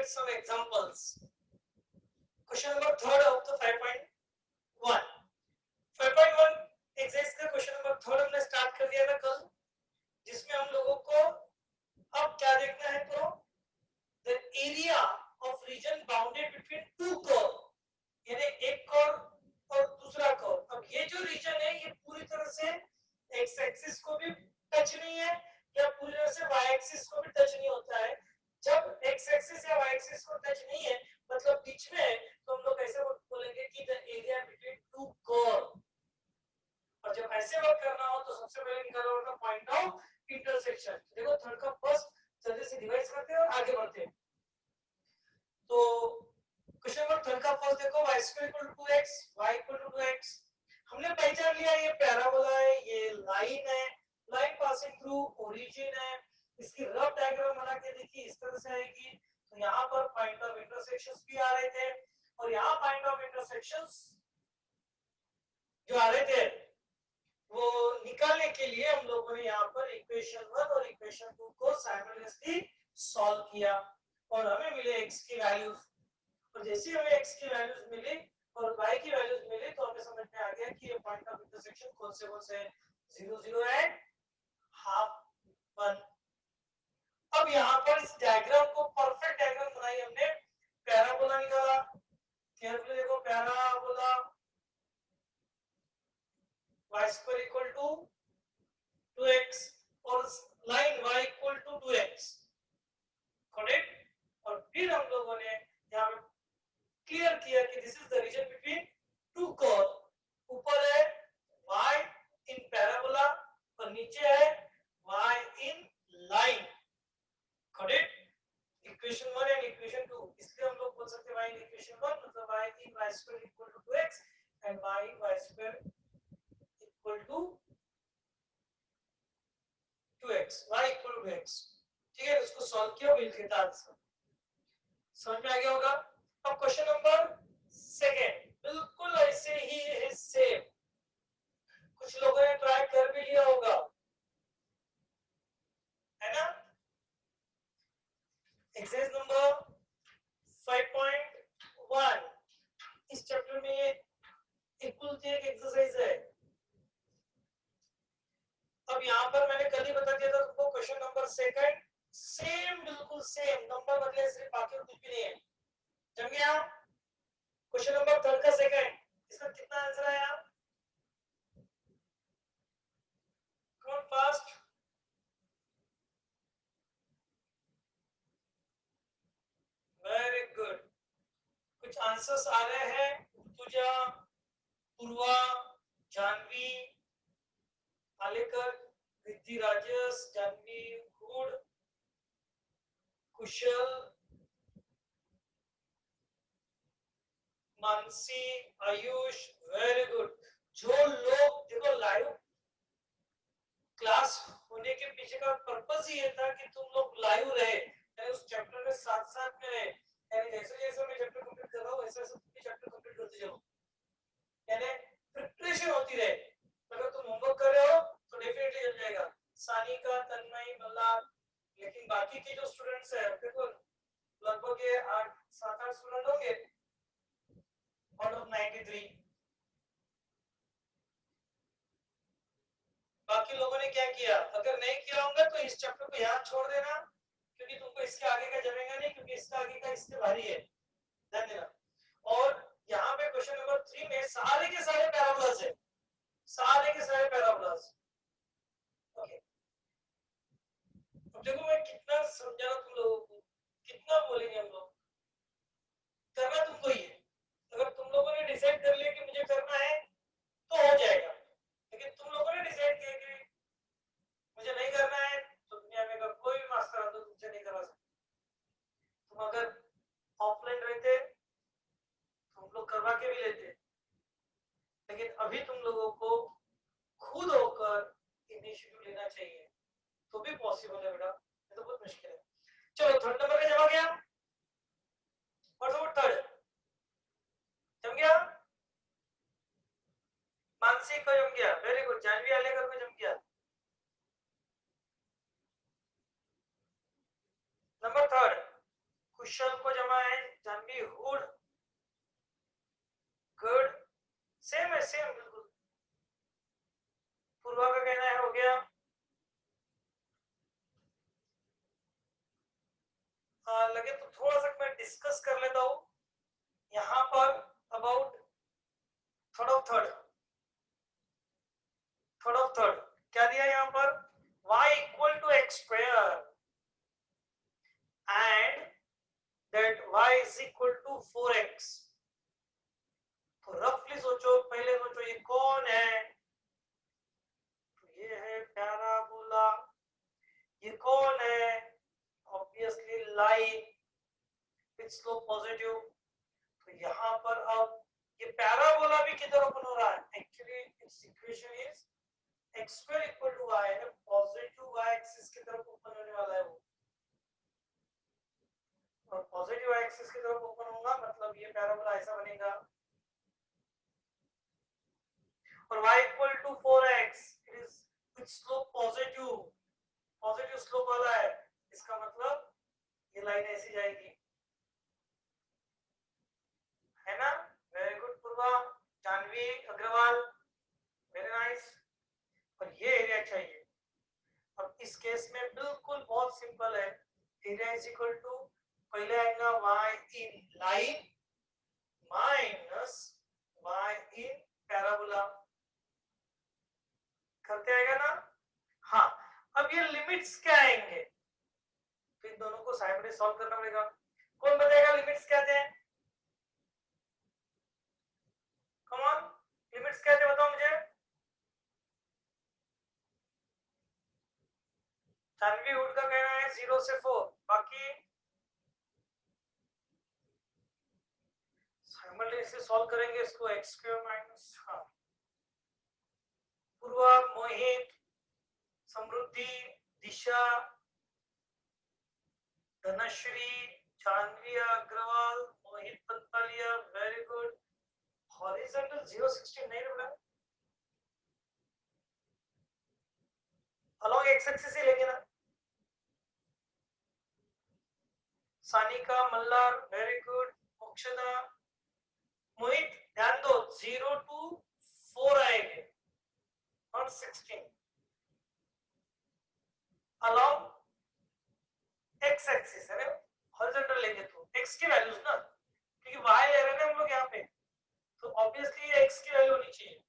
at some examples. Question number third of the 5.1. 5.1 exercise का question number third हमने start कर दिया था कल, जिसमें हम लोगों को अब क्या देखना है, तो the area of region bounded between two curve, यानी एक कर्व और दूसरा कर्व। अब ये जो रीजन है ये पूरी तरह से एक्स एक्सिस को भी टच नहीं है या पूरी तरह से वाई एक्सिस को भी टच नहीं होता है। जब एक्स एक्सिस या वाई एक्सिस को टच नहीं है मतलब बीच में है, तो हम लोग ऐसे बोलेंगे कि the area between two curve. और जब ऐसे वर्क करना हो तो सबसे पहले निकालना होगा पॉइंट ऑफ इंटरसेक्शन। देखो थर्ड का फर्स्ट जल्दी से डिवाइड करते हैं और आगे बढ़ते हैं। तो क्वेश्चन नंबर थर्ड का फर्स्ट देखो, y square equal to 2x, y equal to 2x। हमने पहचान लिया ये पैराबोला है, ये लाइन है, लाइन पासिंग थ्रू ओरिजिन है। इसकी रफ डायग्राम बना के देखिए इस तरह से आएगी। तो यहाँ पर पॉइंट ऑफ इंटरसेक्शंस भी आ रहे थे और यहाँ पॉइंट ऑफ इंटरसेक्शंस जो आ रहे थे वो निकालने के लिए हम लोगों ने यहाँ पर इक्वेशन 1 और इक्वेशन 2 को साइमल्टेनियसली सॉल्व किया और हमें मिले x की वैल्यूज। और जैसे हमें x की वैल्यूज मिली और y की वैल्यूज मिली तो हमें समझ में आ गया कि ये पॉइंट ऑफ इंटरसेक्शन कौन से हैं, 0 0 एंड हाफ 1। अब यहाँ पर इस डायग्राम को परफेक्ट डायग्राम बनाई हमने, पैराबोला निकाला। केयरफुली देखो, parabola y square equal to 2x और line y equal to 2x, correct. और फिर हम लोगों ने यहाँ पे क्लियर किया कि this is the region between two curve. ऊपर है y इन पैराबोला और नीचे है y in line, correct. Equation 1 and equation 2, इसलिए हम लोग बोल सकते हैं y इन इक्वेशन 1 मतलब y in y square equal to 2x and y in y square equal to 2x, y equal to 2x। ठीक है, उसको सॉल्व किया, मिल गया आंसर। समझ में आ गया होगा। अब क्वेश्चन नंबर सेकंड बिल्कुल ऐसे ही है सेम। कुछ लोगों ने ट्राई कर भी लिया होगा, है ना। एक्सरसाइज नंबर 5.1 इस चैप्टर में ये इक्वल एक एक्सरसाइज है। अब यहाँ पर मैंने कल ही बता दिया था तुमको, क्वेश्चन नंबर सेकंड सेम, बिल्कुल सेम, नंबर बदले सिर्फ, बाकी कुछ भी नहीं है। जम गया। क्वेश्चन नंबर थर्ड का सेकंड, इसका कितना आंसर आया, कौन फास्ट। वेरी गुड, कुछ आंसर्स आ रहे हैं। पूजा, पूर्वा, जानवी, आलेकर, रिद्धि, राजेश, जानवी, गुड, कुशल, मानसी, आयुष, वेरी गुड। जो लोग देखो लाइव क्लास होने के पीछे का पर्पस ही ये था कि तुम लोग लाइव रहे, उस चैप्टर में साथ साथ में रहे। यानी जैसे जैसे मैं चैप्टर कंप्लीट कर रहा हूँ वैसे वैसे तुम भी चैप्टर कंप्लीट करते जाओ, यानी प्रिपरेशन होती रहे। अगर तुम होमवर्क कर रहे हो तो डेफिनेटली चल जाएगा। सानिका, तन्मय, मल्लार, लेकिन बाकी के जो स्टूडेंट्स हैं देखो लगभग ये 7-8 स्टूडेंट होंगे आउट ऑफ 93। बाकी लोगों ने क्या किया, अगर नहीं किया होगा तो इस चैप्टर को यहाँ छोड़ देना, क्योंकि तुमको इसके आगे का जमेगा नहीं, क्योंकि इसका आगे का इससे भारी है, ध्यान देना। और यहाँ पे क्वेश्चन नंबर 3 में सारे के सारे पैराबोलास है, सारे के सारे पैराबोलास। ओके, अब देखो मैं कितना समझा रहा तुम लोगों को, कितना बोलेंगे हम लोग, करना तुमको ही है। अगर तुम लोगों ने डिसाइड कर लिया कि मुझे करना है तो हो जाएगा, लेकिन तुम लोगों ने डिसाइड किया कि मुझे नहीं करना है तो दुनिया में कोई भी मास्टर आ तो तुमसे नहीं करवा सकता। तुम अगर ऑफलाइन रहते तो हम लोग करवा के भी लेते, लेकिन अभी तुम लोगों को खुद होकर इनिशिएटिव लेना चाहिए तो भी पॉसिबल है बेटा, ये तो बहुत मुश्किल है। चलो थर्ड नंबर का जमा गया, और थर्ड जम गया, मानसी को जम गया, वेरी गुड। जानवी आलेकर को जम गया। नंबर थर्ड कुशल को जमा है जानवी हुड, गुड, सेम है, सेम बिल्कुल। पूर्वा का कहना है हो गया। लगे तो थोड़ा सा मैं डिस्कस कर लेता हूं यहाँ पर about third of third. Third of third क्या दिया यहाँ पर, y equal to x square and that y is equal to 4x। तो रफली सोचो, पहले सोचो ये कौन है, तो ये है पैराबोला। ये कौन है, obviously line with slope positive. तो यहाँ पर अब ये पैराबोला भी किधर ओपन हो रहा है, actually it's equation is x square equal to y है, पॉजिटिव y एक्सिस की तरफ ओपन होने वाला है वो, और पॉजिटिव y एक्सिस की तरफ ओपन होगा मतलब ये पैराबोला ऐसा बनेगा, और y equal to 4x, it is with slope positive, positive slope वाला है, इसका मतलब ये लाइन ऐसी जाएगी, है ना। वेरी गुड पूर्वा, जानवी अग्रवाल, वेरी नाइस। और ये एरिया चाहिए। अब इस केस में बिल्कुल बहुत सिंपल है, एरिया इज इक्वल टू पहले आएगा y in line minus y in parabola, करते आएगा ना। हाँ, अब ये लिमिट्स क्या आएंगे, तो इन दोनों को साइड में सॉल्व करना पड़ेगा। कौन बताएगा लिमिट्स क्या थे, कम ऑन, लिमिट्स क्या थे बताओ मुझे। जानवी हुड का कहना है 0 से 4, बाकी साइमल्टेनियसली सॉल्व करेंगे इसको, x स्क्वायर माइनस, हाँ, पूर्वा, मोहित, समृद्धि, दिशा, धनश्री, जानवी अग्रवाल, मोहित पंतालिया, वेरी गुड। हॉरिजॉन्टल 016 नहीं रहा, अलोंग एक्स एक्सिस ही लेंगे ना। सानिका, मल्लार, वेरी गुड, मोक्षदा, मोहित ध्यान दो 0 to 4 आएंगे, नॉट 16, अलोंग एक्स एक्सिस है, हॉरिजॉन्टल लेंगे तो एक्स की वैल्यूज ना, क्योंकि वाई ले रहे हैं हम लोग यहाँ पे, तो ऑब्वियसली ये एक्स की वैल्यू होनी चाहिए।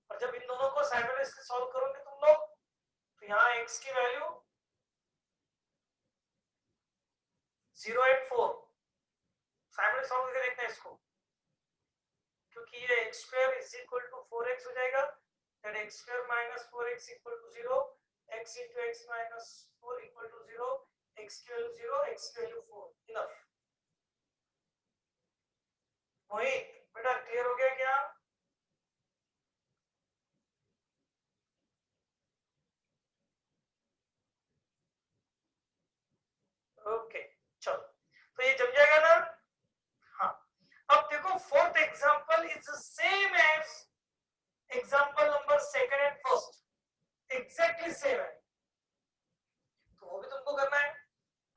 और जब इन दोनों को साइमल्टेनियसली सॉल्व करोगे तुम लोग, तो यहाँ एक्स की वैल्यू 0 and 4 साइमल्टेनियसली सॉल्व करके देखना है इसको, क्योंकि ये x square is equal to 4x हो जाएगा, that x square minus 4x equal to 0, x into x minus 4 equal to 0, x की वैल्यू 0, x की वैल्यू 4, इनफ। मोहित बेटा क्लियर हो गया क्या, ओके चलो, तो ये जम जाएगा ना। हाँ, अब देखो fourth example is same as example number second and first, exactly same है, तो वो भी तुमको करना है।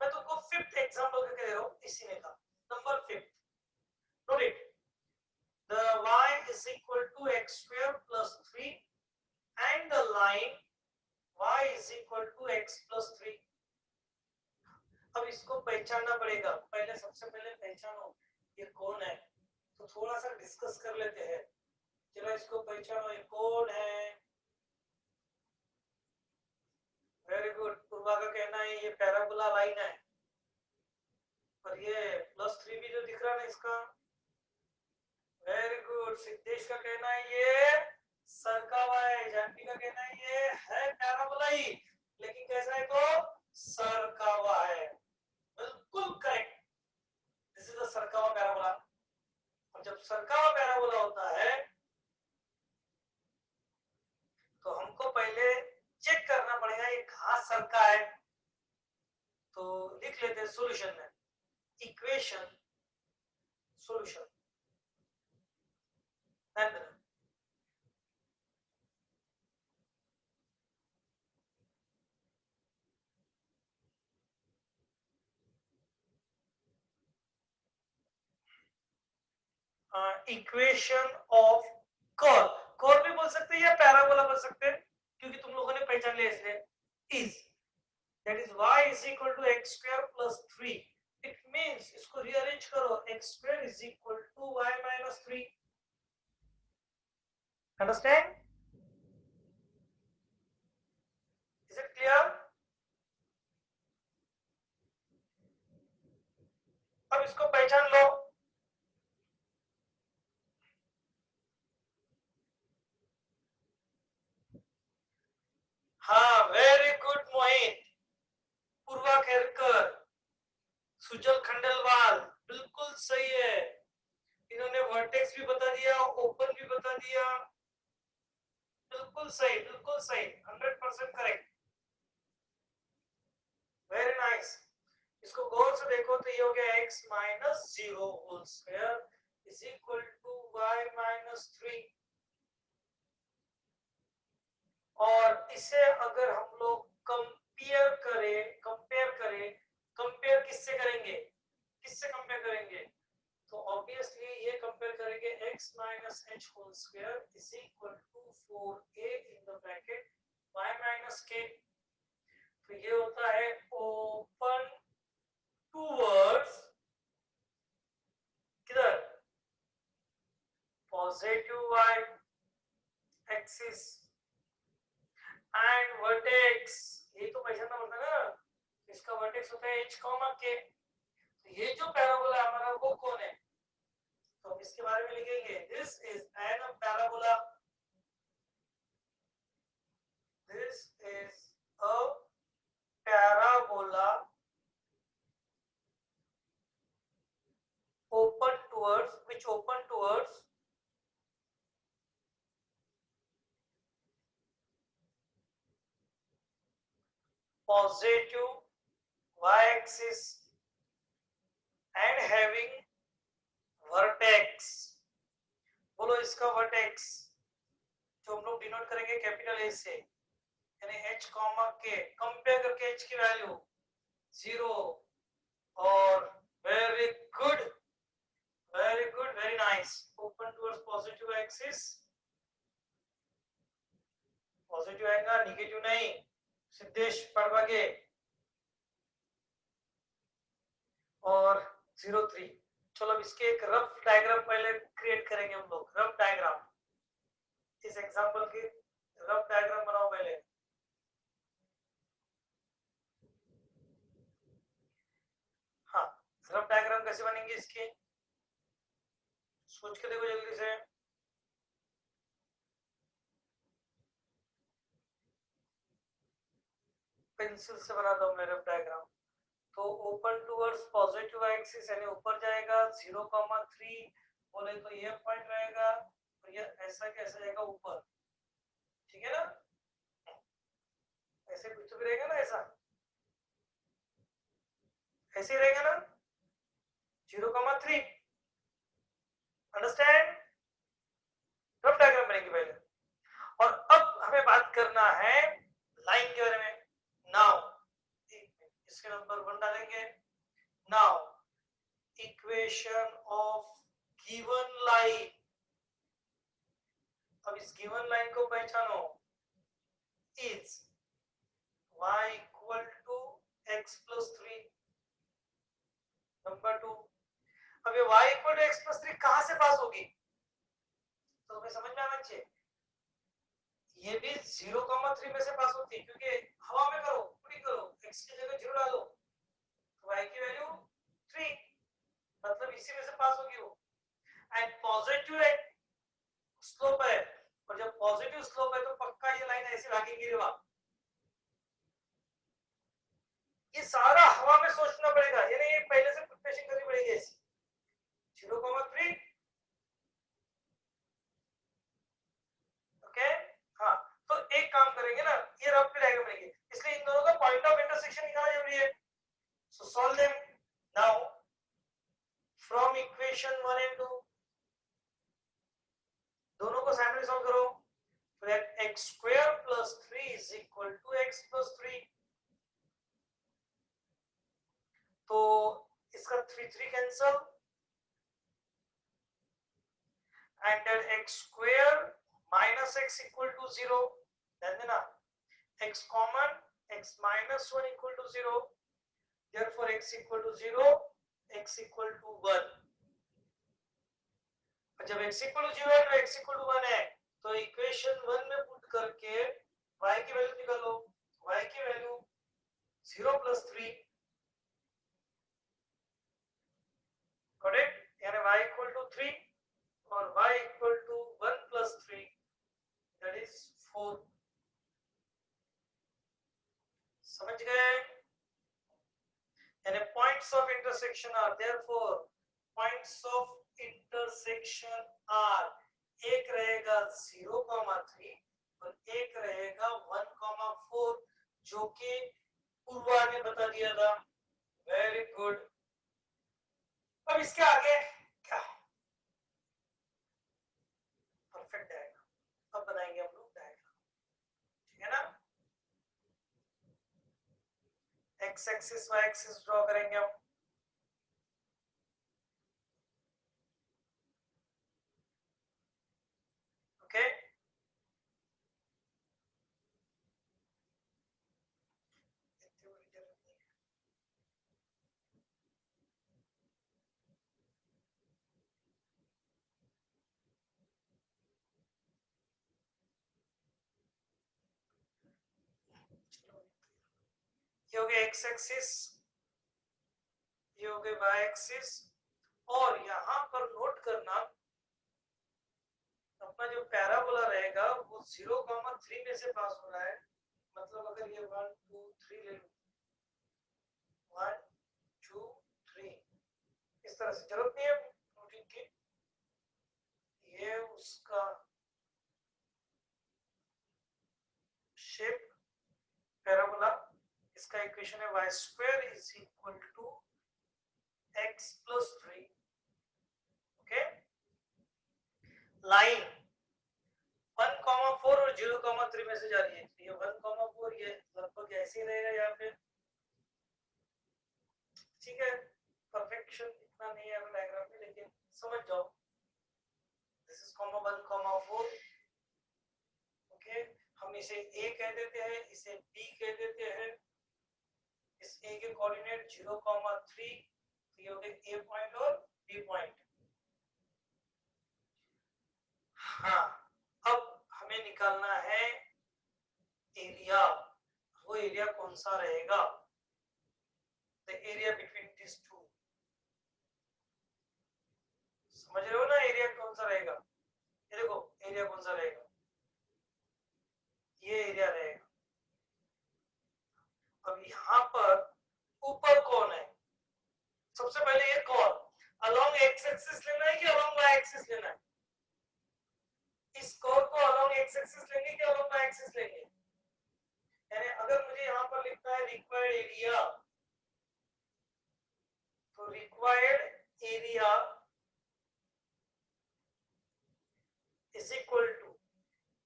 मैं तुमको फिफ्थ एग्जांपल करके दे रहा हूं इसी में का, number fifth, note it, the y is equal to x square plus 3 and the line y is equal to x plus 3। अब इसको पहचानना पड़ेगा, पहले सबसे पहले पहचानो ये कौन है, तो थोड़ा सा डिस्कस कर लेते हैं। चलो इसको पहचानो, ये कौन है, वेरी गुड, पूर्वा का कहना है ये पैराबोला लाइन है, और ये +3 भी जो दिख रहा है ना इसका, वेरी गुड, सिद्धेश का कहना है ये सरका हुआ है, जानवी का कहना है ये है पैराबोला ही, लेकिन कैसा है तो सरका हुआ है, बिल्कुल करेक्ट, दिस इज द सरका हुआ पैराबोला। और जब सरका हुआ पैराबोला होता है तो हमको पहले चेक करना पड़ेगा ये कहां सरका है, तो लिख लेते हैं सॉल्यूशन में, equation solution, equation of curve, curve भी बोल सकते हैं या पैराबोला बोल सकते हैं, क्योंकि तुम लोगों ने पहचान लिया इसलिए, is that is y is equal to x square plus 3. It means इसको रीअरेंज करो, x square is equal to y minus 3. Understand? Is it clear? अब इसको पहचान लो. हाँ, वेरी गुड मोहित. पूर्वा खेरकर, सुजल खंडेलवाल, बिल्कुल सही है. इन्होंने वर्टेक्स भी बता दिया, ओपन भी बता दिया. बिल्कुल सही, बिल्कुल सही, 100% करेक्ट. Very nice. इसको गौर से देखो तो ये हो गया x minus 0 whole square is equal to y minus 3. और इसे अगर हम लोग कंपेयर करें, कंपेयर किससे करेंगे, किससे कंपेयर करेंगे, तो ऑब्वियसली ये कंपेयर करेंगे x minus h whole square is equal to 4a in the bracket y minus k. तो ये होता है ओपन टूवर्ड्स किधर, positive y axis and vertex. ये तो पहचानना पड़ता है ना, इसका वर्टेक्स होता है h कॉमा k. तो ये जो पैराबोला हमारा वो कौन है, तो हम इसके बारे में लिखेंगे this is N parabola. This is a parabola open towards, which open towards positive y-axis and having vertex. बोलो इसका वर्टेक्स जो हम लोग डिनोट करेंगे कैपिटल ए से, यानी h कॉमा k. कंपेयर करके h की वैल्यू 0. और very good, very good, very nice. Open towards positive axis, positive आएगा, नेगेटिव नहीं. सिद्धेश पड़वागे और 03. चलो अब इसके एक रफ डायग्राम पहले क्रिएट करेंगे हम लोग. रफ डायग्राम, इस एग्जांपल की रफ डायग्राम बनाओ पहले. हाँ, रफ डायग्राम कैसे बनेंगे इसके, सोच के देखो जल्दी से. पेंसिल से बनाता हूँ मैं रफ डायग्राम. तो ओपन टुवर्ड्स पॉजिटिव एक्सिस यानी ऊपर जाएगा 0,3 बोले तो ये पॉइंट रहेगा, और ये ऐसा कैसे जाएगा ऊपर, ठीक है ना. ऐसे कुछ तो भी रहेगा ना, ऐसा ऐसे ही रहेगा ना, 0,3. अंडरस्टैंड? रफ डायग्राम बनेगी पहले. और अब हमें बात करना है लाइन के बारे में. नाउ इसके नंबर 1 डालेंगे. Now equation of given line. अब इस गिवन लाइन को पहचानो. Is y equal to x plus 3. Number 2, अब ये y equal to x plus 3 कहां से पास होगी, तो तुम्हें समझ में आना चाहिए. ये भी 0,3 में से पास होती है, क्योंकि हवा में करो, पूरी करो, x की जगह 0 डालो तो y की वैल्यू 3, मतलब इसी में से पास होगी वो. एंड पॉजिटिव स्लोप है, और जब पॉजिटिव स्लोप है तो पक्का ये लाइन ऐसे भागेगी रे. ये सारा हवा में सोचना पड़ेगा, यानी ये पहले से प्रिपरेशन करनी पड़ेगी ऐसी. 0,3. ओके. हाँ, तो एक काम करेंगे ना, ये रफ डायग्राम बनेगी, इसलिए इन दोनों का पॉइंट ऑफ इंटरसेक्शन निकालना जरूरी है. So solve them now from equation 1 and 2. दोनों को साइमल्टेनियसली सॉल्व करो. तो that x square plus 3 is equal to x plus 3. तो इसका 3 3 cancel, and that x square minus x equal to 0, ध्यान देना x common, x minus 1 equal to 0, therefore x equal to 0, x equal to 1। जब x equal to 0 है तो x equal to 1 है, तो equation 1 में पुट करके y की वैल्यू निकालो। y की वैल्यू 0 plus 3, करेक्ट, यानी y equal to 3 और y equal to 1 plus 3, that is 4। समझ गए? यानी points of intersection are, therefore points of intersection are, एक रहेगा 0,3 और एक रहेगा 1,4, जो कि पूर्वा ने बता दिया था। Very good. अब इसके आगे क्या है? Perfect diagram. अब बनाएंगे हम लोग डायग्राम, ठीक है ना? X axis y axis draw करेंगे हम। ओके, ये हो गया एक्स एक्सिस, ये हो गया वाई एक्सिस, और यहां पर नोट करना अपना जो पैराबोला रहेगा वो 0,3 में से पास हो रहा है। मतलब अगर ये 1 2 3 ले लूं, 1 2 3, इस तरह से, जरूरत नहीं है नोटिंग की, ये उसका शेप पैराबोला, इसका इक्वेशन है y square is equal to x plus 3। Okay, line 1,4 और 0,3 में से जा रही है, ये 1,4 ये लगभग ऐसे ही रहेगा यहाँ पे, ठीक है। परफेक्शन इतना नहीं है डायग्राम में, लेकिन समझ जाओ। This is 1,4। ओके, हम इसे a कह देते हैं, इसे b कह देते हैं। इस a के कोऑर्डिनेट 0,3, ये हो गए a पॉइंट और b पॉइंट। हाँ, अब हमें निकालना है एरिया। वो एरिया कौन सा रहेगा? The area between this two. समझ रहे हो ना एरिया कौन सा रहेगा? ये देखो एरिया कौन सा रहेगा, ये एरिया रहेगा। अब यहाँ पर ऊपर कौन है? सबसे पहले ये कौन अलोंग एक्स एक्सिस लेना है कि अलोंग वाई एक्सिस लेना है? इस कर्व को अलोंग एक्स एक्सिस लेंगे कि अलोंग वाई एक्सिस लेंगे? यानी अगर मुझे यहाँ पर लिखना है रिक्वायर्ड एरिया, तो required area is equal to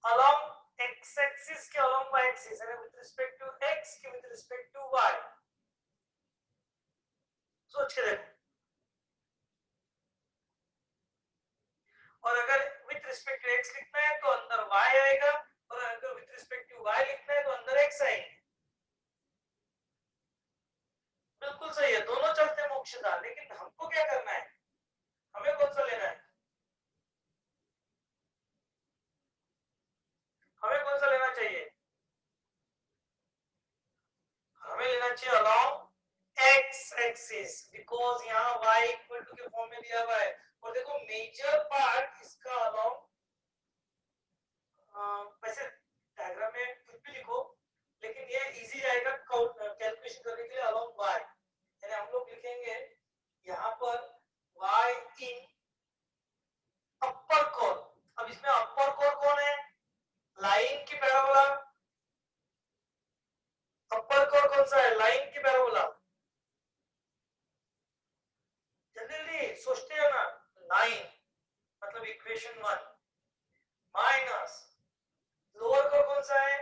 along x axis के अलोंग वाई एक्सिस, यानी विद रिस्पेक्ट टू एक्स के विद रिस्पेक्ट टू वाई। सोच के देखो, और अगर विद रिस्पेक्ट टू एक्स लिखना है तो अंदर वाई आएगा, और अगर विद रिस्पेक्ट टू वाई लिखना है तो अंदर एक्स आएंगे। बिल्कुल सही है, दोनों चलते हैं मोक्षदा, लेकिन हमको क्या करना है? हमें कौन सा लेना है? हमें कौन सा लेना चाहिए? हमें लेना चाहिए अलोंग एक्स एक्सिस, बिकॉज यहाँ y इक्वल टू के फॉर्म में दिया हुआ है। और देखो मेजर पार्ट इसका अलोंग, वैसे डायग्राम में कुछ भी लिखो, लेकिन ये इजी रहेगा कैलकुलेशन करने के लिए अलोंग y। यानी हम लोग लिखेंगे यहाँ पर y इन अपर कोर। अब इसमें अपर कोर कौन है? लाइन की पैराबोला। अपर कोर कौन सा है? लाइन की पैराबोला। जल्दी सोचते हो ना? लाइन मतलब इक्वेशन 1 माइनस लोअर कोर कौन सा है?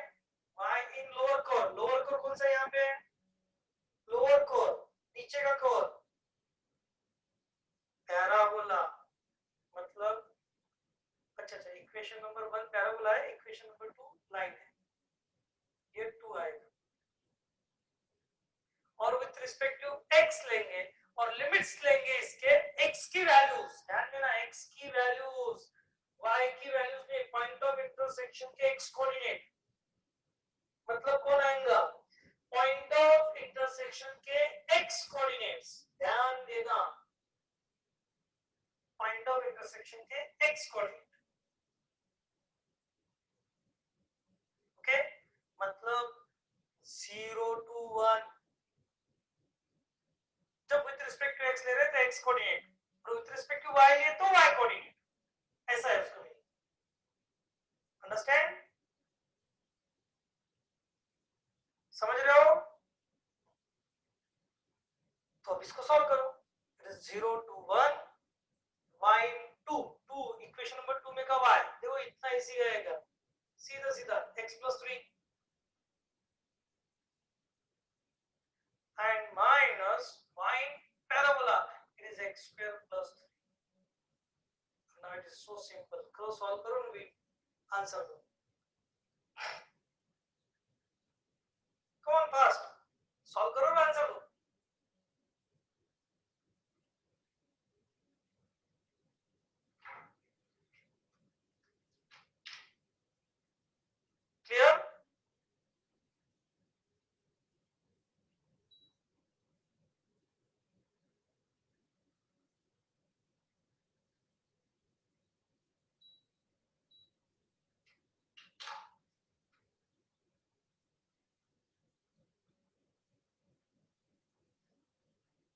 y इन लोअर कोर। लोअर कोर कौन सा है यहाँ पे? लोअर कोर, नीचे का कोर पैराबोला, मतलब इक्वेशन नंबर 1 पैराबोला है, इक्वेशन नंबर 2 लाइन है, ये 2 आएगा। और विथ रिस्पेक्ट टू x लेंगे और लिमिट्स लेंगे इसके x की वैल्यूज, ध्यान देना x की वैल्यूज, y की वैल्यूज में पॉइंट ऑफ इंटरसेक्शन के x कोऑर्डिनेट, मतलब कौन आएगा, पॉइंट ऑफ इंटरसेक्शन के x कोऑर्डिनेट्स, ध्यान देना पॉइंट ऑफ इंटरसेक्शन के x कोऑर्डिनेट। ओके, मतलब 0 to 1, जब विथ रिस्पेक्ट टू x ले रहे हैं तो x कोऑर्डिनेट, और विथ रिस्पेक्ट टू y लिए तो y कोऑर्डिनेट, ऐसा है उसका मीनिंग। अंडरस्टैंड, समझ रहे हो? तो अब इसको सॉल्व करो। It is 0 to 1 y 2 2 equation number 2 में का y, देखो इतना इजी रहेगा, सीधा सीधा x plus 3 and minus y parabola, it is x square plus 3. Now it is so simple, करो सॉल्व करो ना, आंसर दो, come on fast, सॉल्व करो ना, आंसर दो। Clear?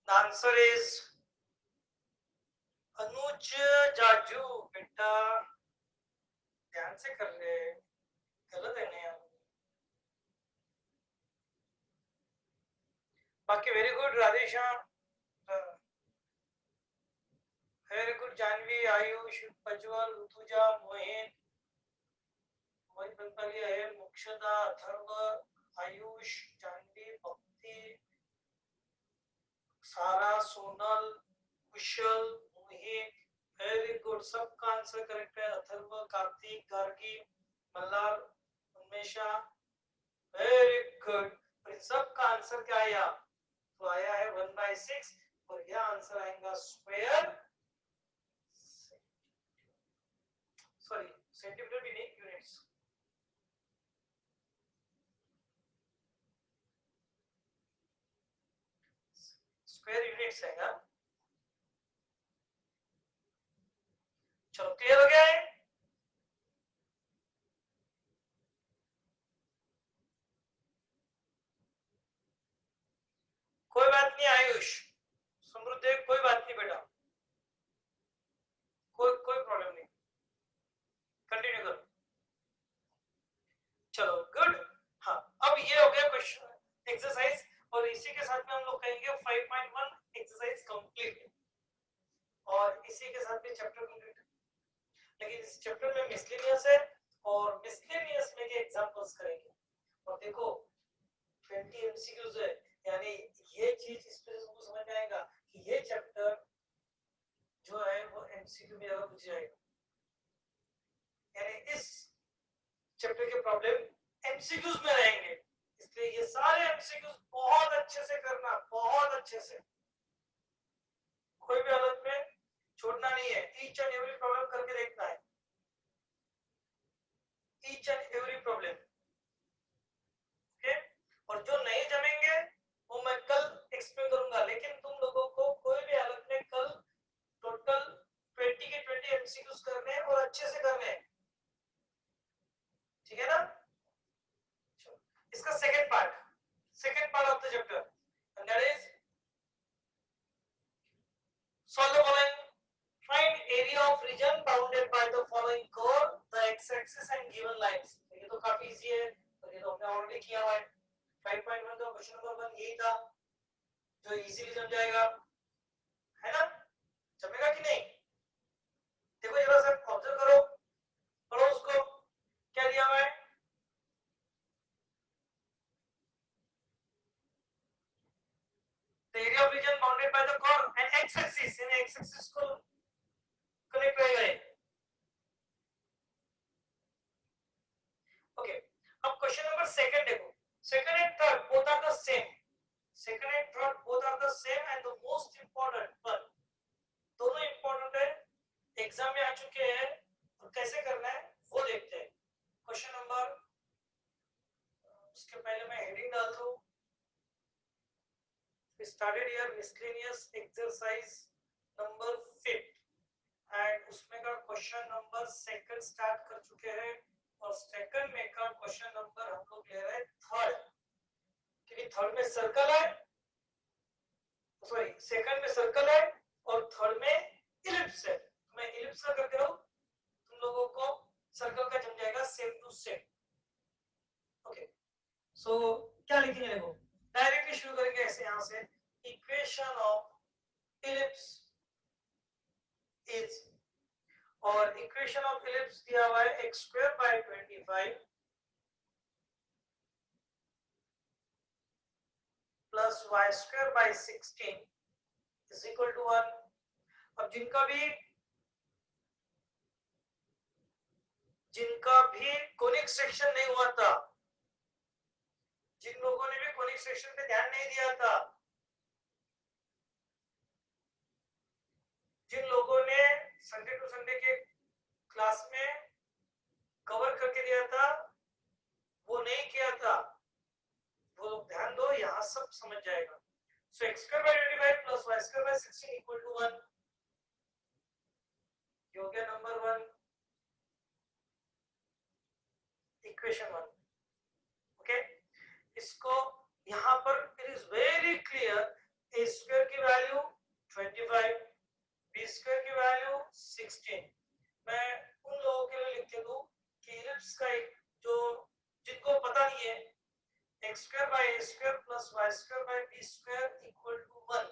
The answer is Anuj Jaju, बेटा ध्यान से कर ले, गलत है नहीं। बाकी very good Radhesha, very good Janvi, Ayush, Prajwal, Rutuja, Mohit, Mohit Banpalia है, मोक्षदा, अथर्व, आयुष, जानवी, भक्ति, सारा, सोनल, कुशल, मोहित, वेरी गुड, सबका आंसर करेक्ट है। Atharva, Kartik, Gargi, Mallar, Unmesha, very good. और सबका आंसर क्या आया, तो आया है 1/6, और यह आंसर आएगा स्क्वायर, सॉरी सेंटीमीटर भी नहीं, यूनिट्स। स्क्वायर यूनिट्स है। चलो क्लियर हो गया है? कोई बात नहीं आयुष, समृद्धि, कोई बात नहीं बेटा, कोई कोई प्रॉब्लम नहीं, कंटिन्यू करो। चलो गुड। हाँ, अब ये हो गया क्वेश्चन एक्सरसाइज, और इसी के साथ में हम लोग कहेंगे 5.1 एक्सरसाइज कंप्लीट, और इसी के साथ में चैप्टर कंप्लीट। लेकिन इस चैप्टर में मिसलेनियस है, और मिसलेनियस में के एग्जांपल्स करेंगे। और देखो 20 एमसीक्यूज है, यानी ये चीज इस तरह से समझ में आएगा कि ये चैप्टर जो है वो एमसीक्यू में ज्यादा पूछ जाएगा, यानी इस चैप्टर के प्रॉब्लम एमसीक्यूज में रहेंगे, इसलिए ये सारे एमसीक्यूज बहुत अच्छे से करना, बहुत अच्छे से, कोई भी हालत में छोड़ना नहीं है, ईच एंड एवरी प्रॉब्लम करके देखना है, each and every problem. Okay, और जो नहीं जमेंगे वो मैं कल एक्सप्लेन करूंगा, लेकिन तुम लोगों को कोई भी हालत में कल टोटल 20 के 20 एमसीक्यूज करने हैं, और अच्छे से करने हैं, ठीक है ना? इसका second part of the chapter, and that is solve the following, find area of region bounded by the following curve, the x-axis and given lines। ये तो काफी इजी है, और ये तो हमने ऑलरेडी किया हुआ है। 5.1 का क्वेश्चन नंबर 1 यही था, जो इजीली जम जाएगा, है ना? जमेगा कि नहीं? देखो जरा सा ऑब्जर्व करो, पढ़ो उसको, क्या दिया हुआ है? The area of region bounded by the curve and x-axis, in x-axis को कनेक्ट रहेगा ये, thought both are the same and the most important one, दोनों इंपॉर्टेंट है, एग्जाम में आ चुके हैं और कैसे करना है वो देखते हैं। क्वेश्चन नंबर, उसके पहले मैं हेडिंग डालता हूँ, started here miscellaneous exercise number 5 and उसमें का क्वेश्चन नंबर सेकंड स्टार्ट कर चुके हैं और सेकंड में का क्वेश्चन नंबर हम लोग ले रहे हैं थर्ड, क्योंकि थर्ड में सर्कल है, सॉरी सेकंड में सर्कल है और थर्ड में इलिप्स है। तो मैं इलिप्स का करके रहूं, तुम लोगों को सर्कल का जम जाएगा same to same. Okay, so क्या लिखेंगे, देखो डायरेक्टली शुरू करेंगे ऐसे, यहां से इक्वेशन ऑफ इलिप्स इज, और इक्वेशन ऑफ इलिप्स दिया हुआ है x square by 25 plus y square by 16 is equal to 1। अब जिनका भी कोनिक सेक्शन नहीं हुआ था, जिन लोगों ने भी कोनिक सेक्शन पे ध्यान नहीं दिया था, जिन लोगों ने संडे टू संडे के क्लास में कवर करके दिया था, वो नहीं किया था, वो लोग ध्यान दो, यहां सब समझ जाएगा। So x square by 25 plus y square by 16 equal to 1, ये हो गया नंबर 1, इक्वेशन 1। ओके, इसको यहां पर it is very clear, a square की वैल्यू 25, b स्क्वायर की वैल्यू 16। मैं उन लोगों के लिए लिख के दूं कि इलिप्स का एक जो जिनको पता नहीं है, x square by a square plus y square by b square equal to 1,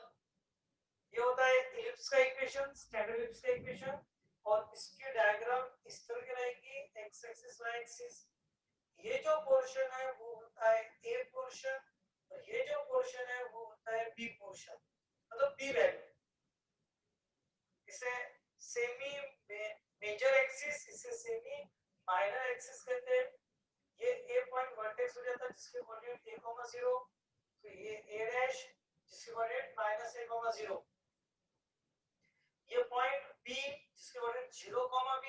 ये होता है इलिप्स का इक्वेशन, स्टैंडर्ड इलिप्स का इक्वेशन। और इसकी डायग्राम इस तरह की रहेगी, x एक्सिस y एक्सिस, ये जो पोर्शन है वो होता है a पोर्शन और ये जो पोर्शन है वो होता है b पोर्शन, मतलब b वैल्यू। इसे सेमी मेजर एक्सिस, इसे सेमी माइनर एक्सिस कहते हैं। ये a पॉइंट वर्टेक्स हो जाता है जिसके कोऑर्डिनेट a, 0, तो ये a डैश जिसके कोऑर्डिनेट -a, 0। ये पॉइंट b जिसके कोऑर्डिनेट 0, b,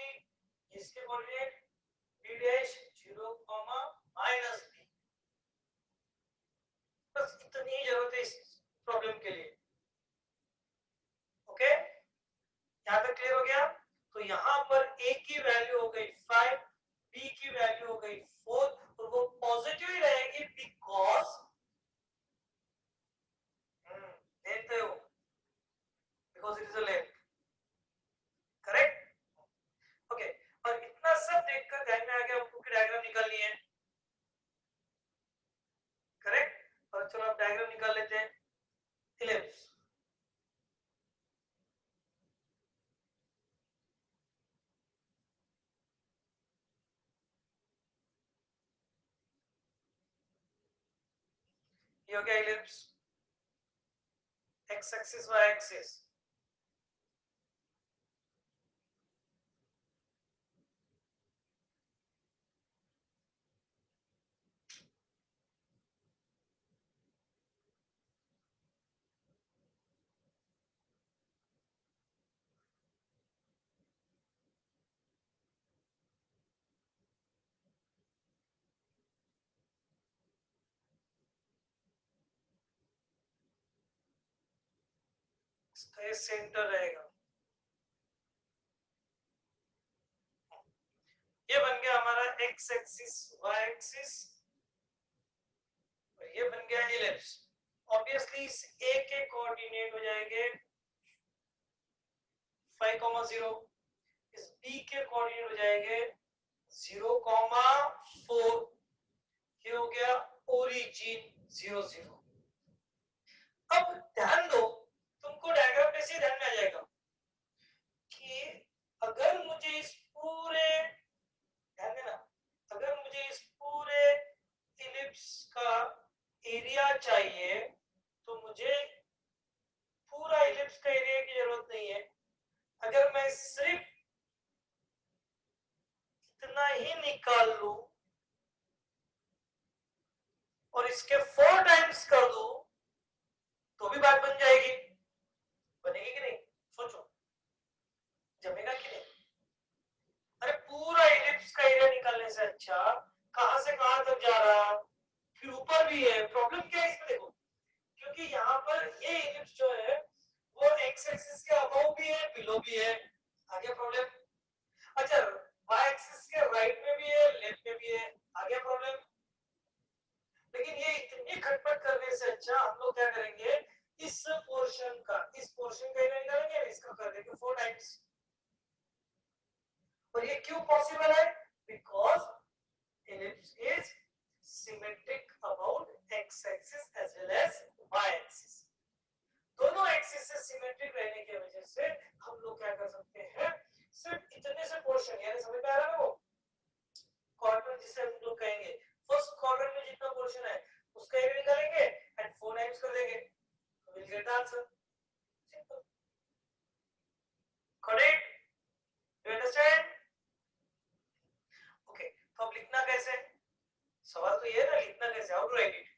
इसके कोऑर्डिनेट b डैश 0, -b। बस इतनी ही जरूरत है इस प्रॉब्लम के लिए। ओके, यहां तक क्लियर हो गया? तो यहां पर a की वैल्यू हो गई 5, b की वैल्यू हो गई 4 और वो पॉजिटिव ही रहेगी बिकॉज लेंथ है वो, because it is a length. Correct? Okay, और इतना सब देखकर ध्यान में आ गया हमको कि डायग्राम निकालनी है। करेक्ट? और चलो अब डायग्राम निकाल लेते हैं इलिप्स। ये हो गया ellipse, x axis y axis. इसका ये सेंटर रहेगा। ये बन गया हमारा x एक्सिस y एक्सिस और ये बन गया इलिप्स। ऑब्वियसली इस a के कोऑर्डिनेट हो जाएंगे 5, 0, इस b के कोऑर्डिनेट हो जाएंगे 0, 4। ये हो गया ओरिजिन 0, 0। अब ध्यान दो, तुमको डायग्राम पे से ध्यान में आ जाएगा कि अगर मुझे इस पूरे, ध्यान देना, अगर मुझे इस पूरे इलिप्स का एरिया चाहिए तो मुझे पूरा इलिप्स का एरिया की जरूरत नहीं है। अगर मैं सिर्फ इतना ही निकाल लूं और इसके 4 टाइम्स कर दूं चार्ट बन जाएगी, बनेगी कि नहीं? सोचो, जमेगा कि नहीं? अरे पूरा इलिप्स का एरिया निकालने से अच्छा कहां से कहां तक जा रहा, फिर ऊपर भी है। प्रॉब्लम क्या है इसमें देखो, क्योंकि यहाँ पर ये इलिप्स जो है वो एक्स एक्सिस के अबव भी है, बिलो भी है। आ गया प्रॉब्लम? अच्छा, वाई एक्सिस के राइट में भी है, लेफ्ट में भी है। आ गया प्रॉब्लम? लेकिन ये इतनी खटपट करने से अच्छा हम लोग क्या करेंगे, इस पोर्शन का एरिया निकालेंगे, इसका कर देंगे 4 टाइम्स। और ये क्यों पॉसिबल है? Because ellipse is symmetric about x axis as well as y axis। दोनों एक्सिस से सिमेट्रिक रहने की वजह से हम लोग क्या कर सकते हैं, सिर्फ इतने से पोर्शन, यानी समझ में आ रहा है वो क्वाड्रेंट जिसे हम लोग कहेंगे, फर्स्ट क्वाड्रेंट में जितना पोर्शन है उसका एरिया निकालेंगे एंड 4 टाइम्स कर देंगे, तो will get answer. Simple. Correct? You understand? Okay, तो अब लिखना कैसे? सवाल तो ये है ना, लिखना कैसे, हाउ टू राइट इट,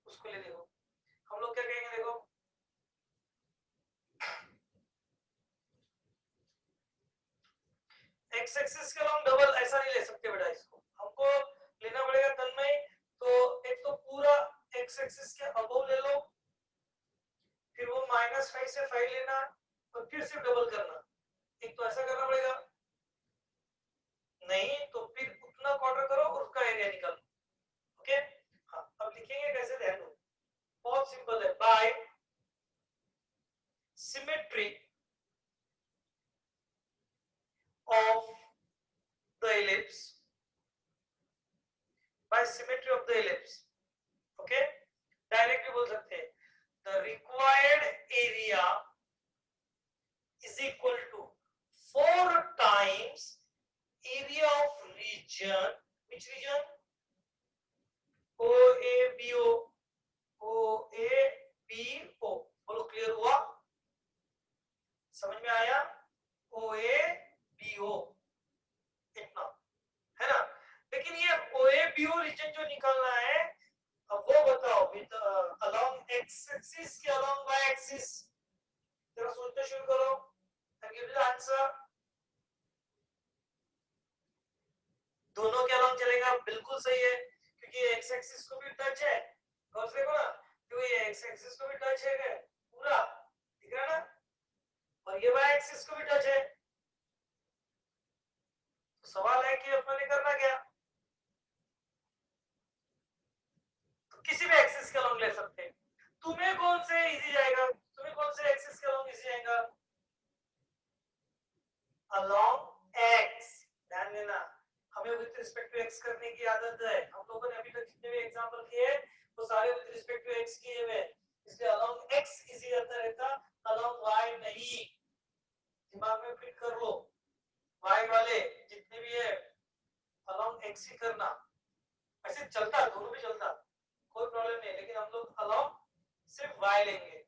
उसको ले देखो। हम लोग क्या कहेंगे, देखो एक्स एक्सिस के लॉन्ग डबल ऐसा नहीं ले सकते बेटा, इसको हमको लेना पड़ेगा तन्मय। तो एक तो पूरा एक्स एक्सिस के अबव ले लो, फिर वो -5 से 5 लेना और फिर सिर्फ डबल करना। एक तो ऐसा करना पड़ेगा, नहीं तो फिर उतना क्वार्टर करो और उसका एरिया निकालो। ओके, हाँ अब लिखेंगे कैसे, ध्यान दो, बहुत सिंपल है। By symmetry of the ellipse, by symmetry of the ellipse, okay, directly बोल सकते हैं the required area is equal to 4 times area of region, which region? OABO, OABO, बोलो क्लियर हुआ, समझ में आया? OABO इतना है ना। लेकिन ये OABO रीजन जो निकालना है, अब वो बताओ विद अलोंग एक्स एक्सिस के अलोंग वाई एक्सिस, जरा सोचना शुरू करो एंड गिव द आंसर। दोनों के अलोंग चलेगा, बिल्कुल सही है, क्योंकि एक्स एक्सिस को भी टच है, गौर से देखो ना, क्योंकि ये एक्स एक्सिस को भी टच है पूरा, दिख रहा है ना, और ये वाई एक्सिस को भी टच है। तो सवाल है कि अपने करना क्या, तो किसी भी एक्सिस के अलोंग ले सकते हैं। तुम्हें कौन से इजी जाएगा, तुम्हें कौन से एक्सिस के अलोंग इजी जाएगा? अलोंग एक्स, ध्यान देना, हमें विद रिस्पेक्ट टू एक्स करने की आदत है। हम लोगों ने अभी तक जितने भी एग्जांपल किए वो सारे विद रिस्पेक्ट टू एक्स किए हुए, इसलिए अलोंग एक्स इजी आता रहता, अलोंग वाई नहीं। दिमाग में फिट कर लो, वाई वाले जितने भी है अलोंग एक्स ही करना। ऐसे चलता, दोनों भी चलता, कोई प्रॉब्लम नहीं, लेकिन हम लोग अलोंग सिर्फ वाई लेंगे,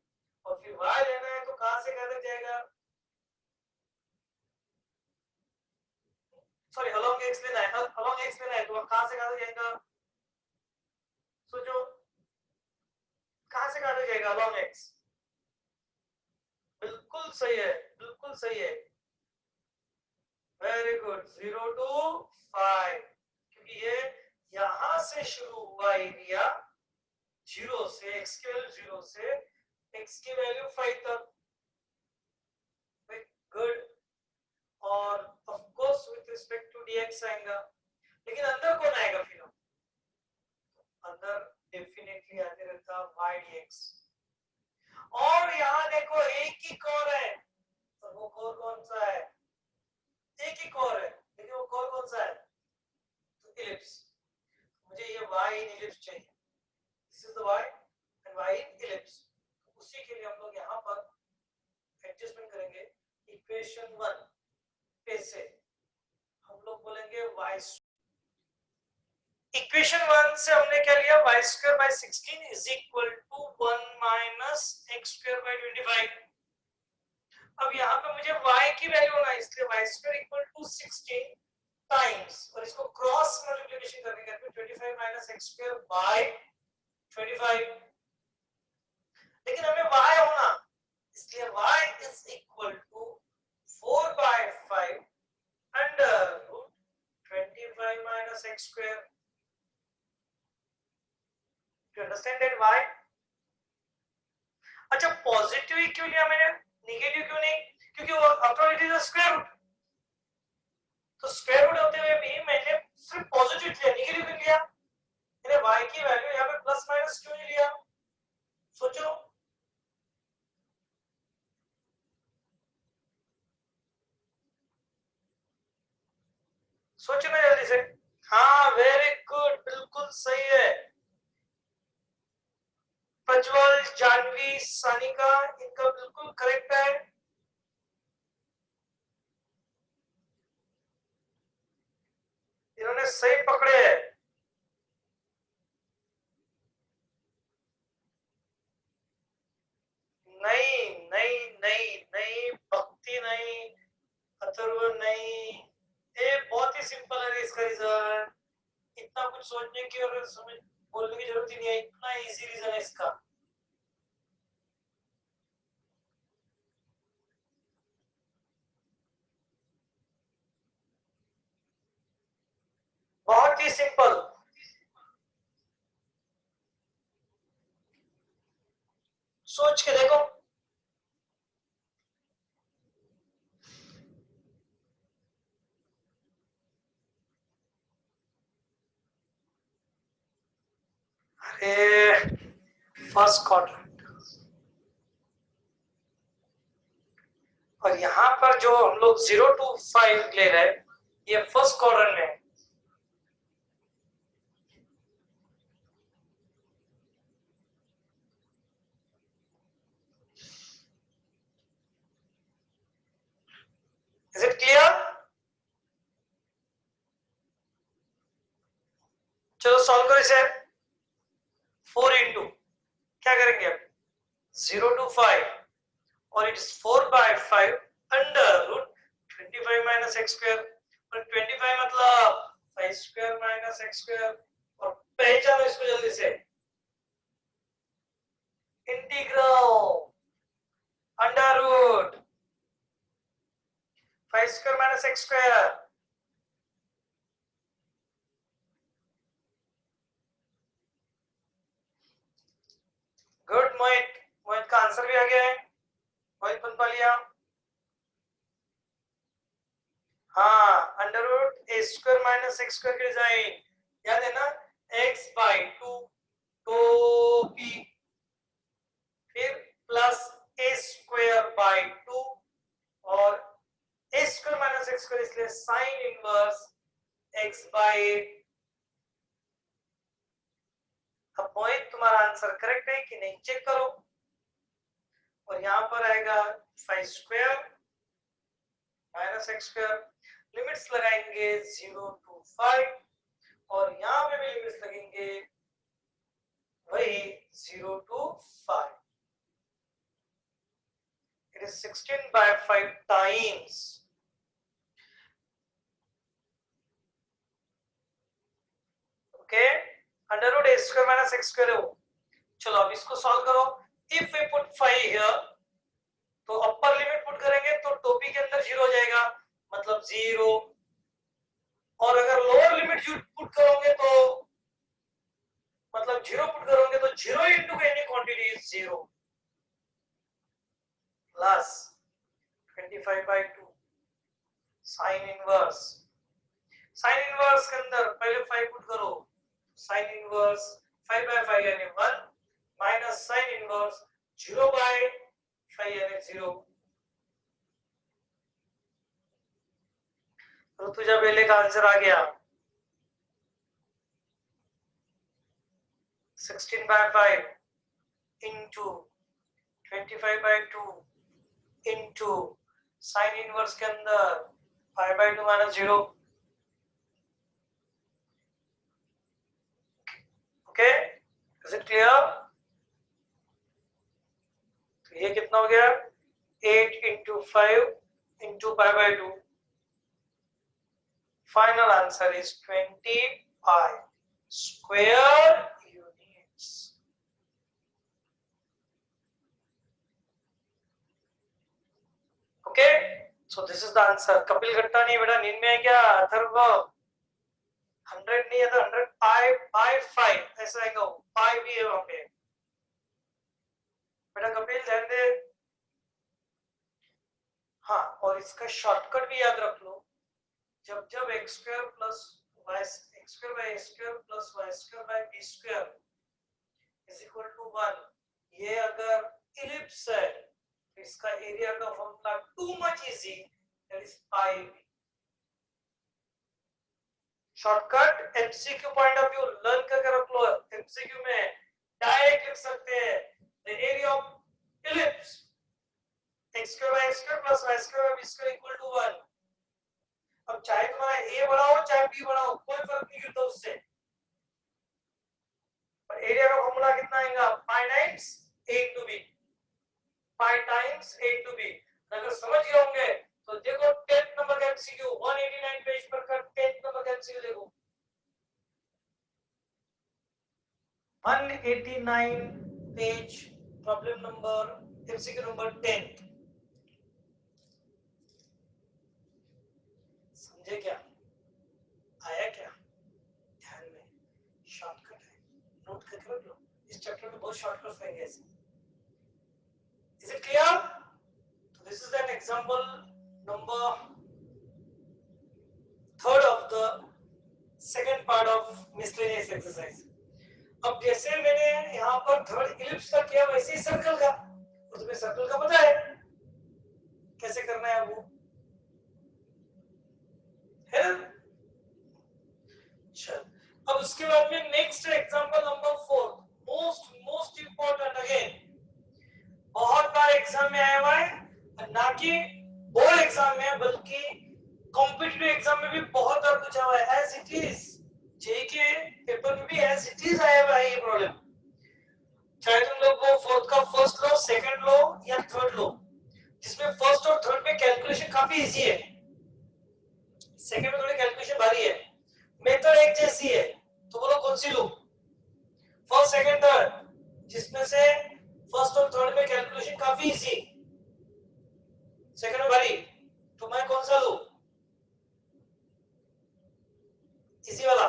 और फिर वाई लेना है तो कहां से कहां तक जाएगा, सॉरी अलोंग एक्स लेना है, अलोंग एक्स लेना है तो कहां से कहां तक जाएगा, सोचो कहां से कहां तक जाएगा अलोंग एक्स? बिल्कुल सही है, बिल्कुल सही है, वेरी गुड, 0 to 5, क्योंकि ये यहां से शुरू हुआ एरिया 0 से, x की वैल्यू 0 से x की वैल्यू 5 तक, गुड, और of course with respect to dx आएगा, लेकिन अंदर कौन आएगा फिर, अंदर डेफिनेटली आते रहता y dx। और यहां देखो एक ही कोर है, तो वो कोर कौन सा है, एक ही कोर है, लेकिन वो कोर कौन सा है, तो इलिप्स। मुझे ये y इन इलिप्स चाहिए, this is the y and y in ellipse, उसी के लिए हम लोग यहां पर एडजस्टमेंट करेंगे। इक्वेशन 1 पे से हम लोग बोलेंगे y, इक्वेशन 1 से हमने क्या लिया, y² by 16 is equal to 1 minus x² by 25। अब यहाँ पे मुझे y की वैल्यू होना है, इसलिए y² equal to 16 टाइम्स, और इसको क्रॉस मल्टीप्लिकेशन करने के बाद 25 minus x² by 25, extended y। अच्छा पॉजिटिव ही क्यों लिया मैंने, नेगेटिव क्यों नहीं, क्योंकि वो after it is a square root, तो स्क्वायर रूट होते हुए भी मैंने सिर्फ पॉजिटिव लिया, नेगेटिव नहीं लिया। मैंने y की वैल्यू यहाँ पे प्लस माइनस क्यों नहीं लिया, सोचो। सोचो ना जल्दी से। हाँ वेरी गुड, बिल्कुल सही है। प्रज्वल, जानवी, सानिका, इनका बिल्कुल करेक्ट है। इन्होंने सही पकड़े है। नहीं नहीं नहीं नहीं, भक्ति नहीं, अथर्व नहीं, ये बहुत ही सिंपल है इसका रीजन। इतना कुछ सोचने की और समझ बोलने की जरूरत ही नहीं है, इतना इजी रीजन है इसका। बहुत ही सिंपल। सोच के देखो। अरे फर्स्ट क्वाड्रेंट, और यहाँ पर जो हम लोग 0 to 5 ले रहे हैं ये फर्स्ट क्वाड्रेंट में है। Is it clear? चलो सॉल्व करो इसे। 4 इंटू क्या करेंगे अब, 0 to 5 और it is 4/5 under root 25 minus x square, और 25 मतलब 5 स्क्वायर माइनस एक्स स्क्वायर, और पहचानो इसको जल्दी से, integral under root 5 square minus x square. Good Mohit, Mohit का आंसर भी आ गया है, मोहित पंपालिया। हाँ under root a square minus x square की डिजाइन याद है ना, x/2 तो p फिर प्लस ए स्क्वायर बाई 2 और ए स्क्वायर माइनस एक्स स्क्वायर, इसलिए साइन इनवर्स x बाई। अब मोहित तुम्हारा आंसर करेक्ट है कि नहीं चेक करो, और यहां पर आएगा 5 square minus x square, limits लगाएंगे 0 to 5 और यहां पे भी लिमिट्स लगेंगे वही 0 to 5। It is 16/5 times okay under root a square minus x square है वो। चलो अब इसको सॉल्व करो। If we put 5 here तो अपर लिमिट पुट करेंगे तो टोपी के अंदर 0 हो जाएगा, मतलब 0, और अगर लोअर लिमिट पुट करोगे तो मतलब 0 पुट करोगे तो 0 into any quantity is 0 plus 25/2 sine inverse. Sine inverse के अंदर पहले 5 पुट करो, साइन इनवर्स 5/5 यानी 1 माइनस साइन इनवर्स 0/5 यानी 0। तो तुझे पहले का आंसर आ गया 16/5 into 25/2 into साइन इनवर्स के अंदर 5/2 minus 0। Okay is it clear? तो ये कितना हो गया 8 into 5 into 5/2। Final answer is 25 square units. Okay so this is the answer. Kapil Ghatta नहीं बेटा, नींद में है क्या अथर्व? 100 नहीं है तो 100 पाई बाय 5 ऐसा आएगा, पाई भी है वहां पे। बेटा कपिल ध्यान दे। हाँ, और इसका शॉर्टकट भी याद रख लो, जब जब x square plus y x square by x square plus y square by B square is equal to 1, ये अगर इलिप्स है तो इसका एरिया का formula too much easy, that is pi B. Shortcut MCQ point of view learn करके रख लो, MCQ में डायरेक्ट लिख सकते हैं the area of ellipse x square by x square plus y square by b square equal to 1। अब चाहे तुम्हारा a बड़ा हो चाहे b बड़ा हो, कोई फर्क नहीं पड़ता उससे, पर एरिया का फॉर्मूला कितना आएगा, पाई times a into b, pi times a into b। अगर समझ गए होंगे तो देखो 10th नंबर का एमसीक्यू 189 पेज पर का 10th नंबर का एमसीक्यू देखो, 189 page, problem number MCQ number 10। समझे क्या, आया क्या ध्यान में? शॉर्टकट है, नोट करके रख लो, इस चैप्टर में बहुत शॉर्टकट्स रहेंगे ऐसे। Is it clear? तो this is an example number 3rd of the second part of miscellaneous exercise. अब जैसे मैंने यहाँ पर थर्ड इलिप्स का किया वैसे ही सर्कल का, और तुम्हें सर्कल का पता है कैसे करना है वो, है ना? चल, अब उसके बाद में next example number 4, most important again, बहुत बार एग्जाम में आया हुआ है, ना कि बोर्ड एग्जाम में बल्कि कॉम्पिटिटिव एग्जाम में भी बहुत बार पूछा हुआ है, एज इट इज जेईई के पेपर में भी एज इट इज आया हुआ है ये प्रॉब्लम, चाहे तुम लोग वो फोर्थ का फर्स्ट लो, सेकंड लो या थर्ड लो, जिसमें फर्स्ट और थर्ड में कैलकुलेशन काफी इजी है, सेकंड में थोड़ी कैलकुलेशन भारी है, मेथड एक जैसी है, तो बोलो कौन सी लो, फर्स्ट सेकंड थर्ड, जिसमें से फर्स्ट और थर्ड में कैलकुलेशन काफी इजी, सेकंड में भारी, तो मैं कौन सा लूं, इसी वाला।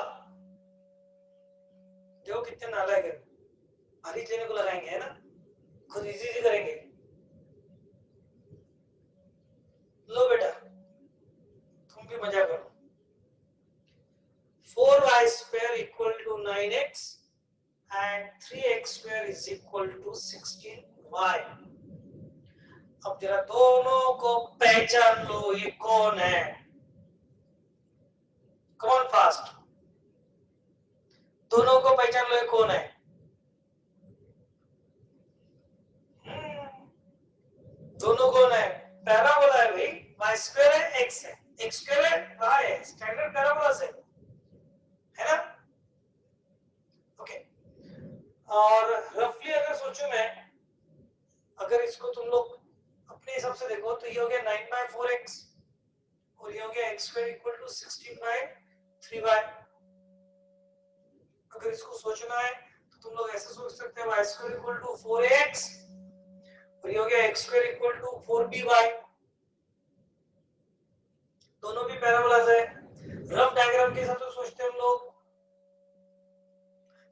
देखो कितने नालायक है, भारी लेने को लगाएंगे, है ना, खुद इजी इजी करेंगे। लो बेटा तुम भी मजा करो, 4y square equal to 9x and 3x square is equal to 16y। अब जरा दोनों को पहचान लो, ये कौन है, कौन फास्ट, दोनों को पहचान लो ये कौन है। दोनों कौन है, पैराबोला है भाई, y स्क्वायर है x है, x स्क्वायर है y है, स्टैंडर्ड पैराबोला से, है ना? ओके, और रफली अगर सोचो मैं, अगर इसको तुम लोग अपने हिसाब से देखो तो ये हो गया 9/4x और ये हो गया x square equal to 16/3y। अगर इसको सोचना है तो तुम लोग ऐसे सोच सकते हैं y square equal to 4x और ये हो गया x square equal to 4by, दोनों भी पैराबोलास है। रफ डायग्राम के हिसाब से सोचते हैं हम लोग,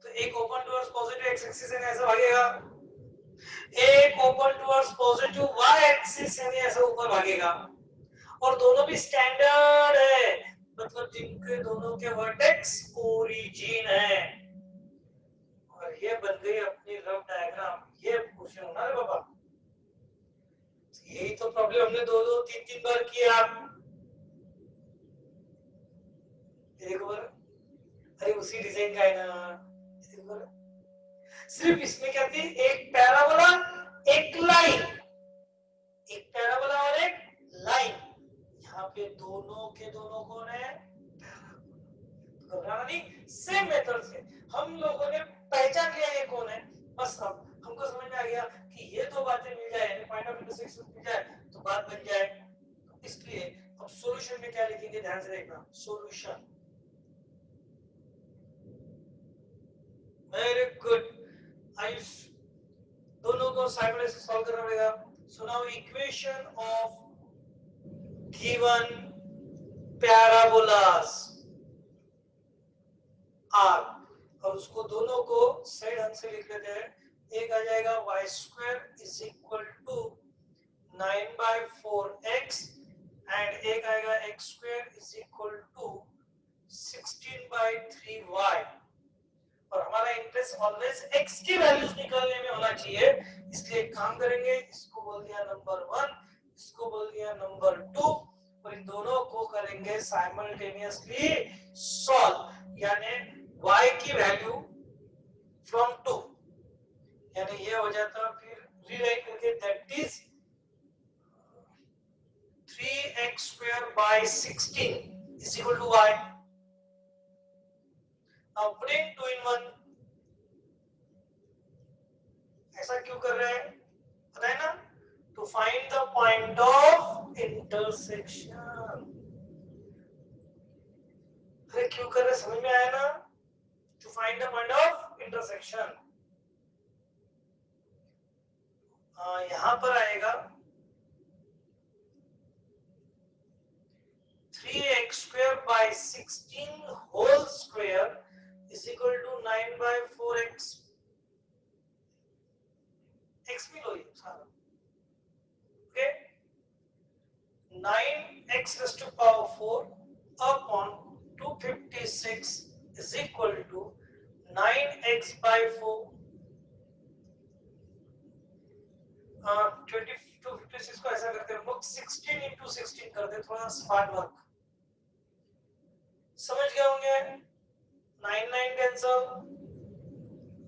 तो एक open towards positive x axis है, ऐसा भागेगा, एक open towards positive y axis है, ऐसा ऊपर भागेगा, और दोनों भी स्टैंडर्ड है, मतलब जिनके दोनों के वर्टेक्स ओरिजिन है, और ये बन गई अपनी रफ डायग्राम। ये क्वेश्चन होना रे बाबा, यही तो प्रॉब्लम हमने 2-2 3-3 बार किया। देखो बरा, अरे उसी डिजाइन का है ना, देखो बरा, सिर्फ इसमें क्या थी, एक पैराबोला एक लाइन, एक पैराबोला और एक लाइन, यहाँ पे दोनों के दोनों कौन है, घबराना नहीं, सेम मेथड से हम लोगों ने पहचान लिया ये कौन है, बस अब हमको समझ में आ गया कि ये दो बातें मिल जाए, पॉइंट ऑफ इंटरसेक्शन मिल जाए तो बात बन जाए। तो इसलिए अब सॉल्यूशन में क्या लिखेंगे, ध्यान से देखना, सॉल्यूशन, वेरी गुड आयुष, दोनों को साइड बाय साइड सॉल्व करना पड़ेगा। So now equation of given parabolas, are, और उसको दोनों को सही ढंग से लिख लेते हैं। एक आ जाएगा y square is equal to 9/4x and एक आएगा x square is equal to 16/3y। और हमारा इंटरेस्ट ऑलवेज x की वैल्यूज निकालने में होना चाहिए, इसलिए एक काम करेंगे, इसको बोल दिया नंबर 1, इसको बोल दिया नंबर 2, और इन दोनों को करेंगे साइमल्टेनियसली सॉल्व, यानी y की वैल्यू फ्रॉम 2, यानी ये हो जाता, फिर रीराइट करके that is 3x square by 16 is equal to y. Now putting 2 in 1, ऐसा क्यों कर रहे हैं पता है ना, to find the point of intersection। अरे क्यों कर रहे, समझ में आया ना, to find the point of intersection। यहां पर आएगा 3x square by 16 whole square is equal to 9/4x। x भी लो ये सारा, okay, 9x raised to power 4 upon 256 is equal to 9x/4। 256 को ऐसा करते हैं हम लोग 16 into 16 करते हैं, थोड़ा स्मार्ट वर्क, समझ गए होंगे। 9 9 कैंसल,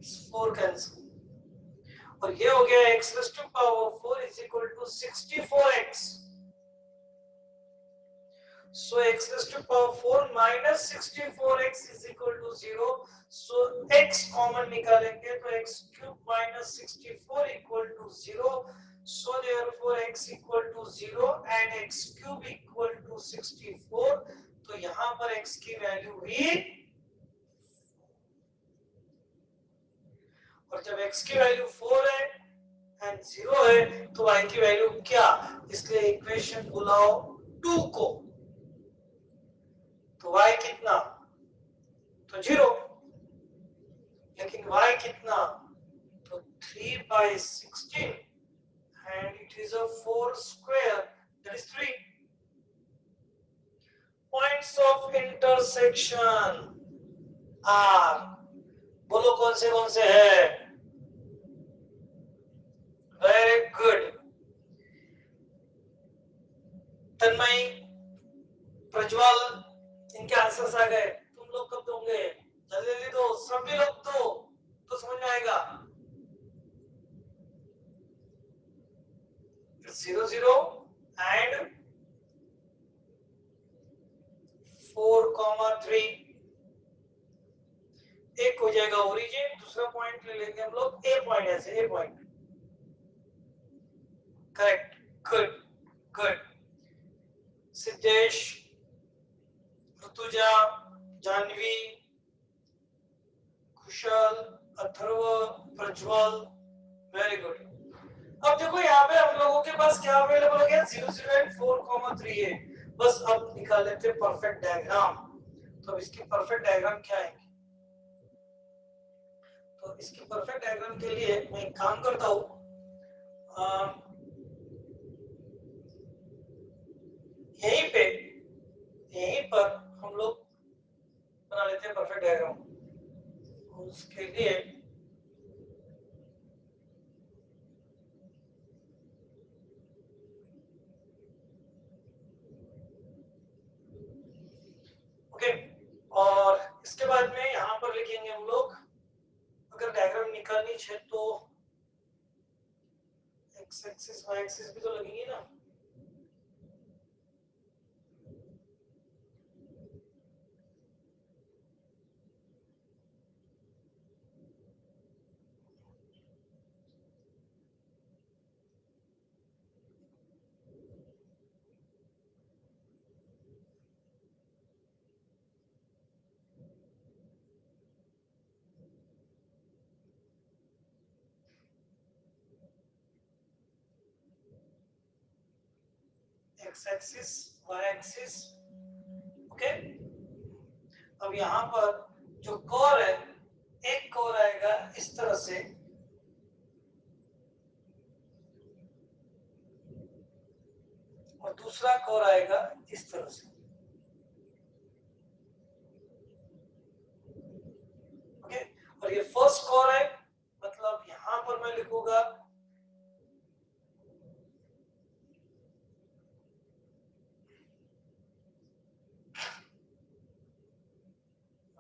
4 कैंसल, और ये हो गया x raised to power 4 is equal to 64x। So x raised to power 4 minus 64x is equal to 0। So x common निकालेंगे तो x cube minus 64 equal to 0। So therefore x equal to 0 and x cube equal to 64। तो यहाँ पर x की value हुई, और जब x की वैल्यू 4 है एंड 0 है तो y की वैल्यू क्या, इसलिए इक्वेशन बुलाओ 2 को, तो y कितना, तो 0, लेकिन y कितना, तो 3/16 and it is a 4 square, that is 3 points of intersection are, बोलो कौन से है, वेरी गुड, तन्मय, प्रज्वल, इनके आंसर्स आ गए, तुम लोग कब दोगे, जल्दी जल्दी दो, सभी लोग दो तो समझ में आएगा। 0 0 and 4,3, एक हो जाएगा ओरिजिन, दूसरा पॉइंट ले लेंगे हम लोग ए पॉइंट, ऐसे A point, correct, good good, Siddhesh, Rutuja, Janvi, Kushal, Atharva, Prajwal, very good. अब देखो यहाँ पे हम लोगों के पास क्या अवेलेबल हो गया, 0 0 and 4,3 है, बस अब निकाल लेते हैं परफेक्ट डायग्राम। तो इसकी परफेक्ट डायग्राम क्या है, तो इसकी परफेक्ट डायग्राम के लिए मैं एक काम करता हूँ, यहीं पर हम लोग बना लेते हैं परफेक्ट डायग्राम। उसके लिए ओके, और इसके बाद में यहाँ पर लिखेंगे हम लोग, अगर डायग्राम निकालनी है तो एक्स एक्सिस वाई एक्सिस भी तो लगेंगी ना, x axis y axis, okay. अब यहाँ पर जो कोर है, एक कोर आएगा इस तरह से, और दूसरा कोर आएगा इस तरह से। ओके, और ये फर्स्ट कोर है, मतलब यहां पर मैं लिखूंगा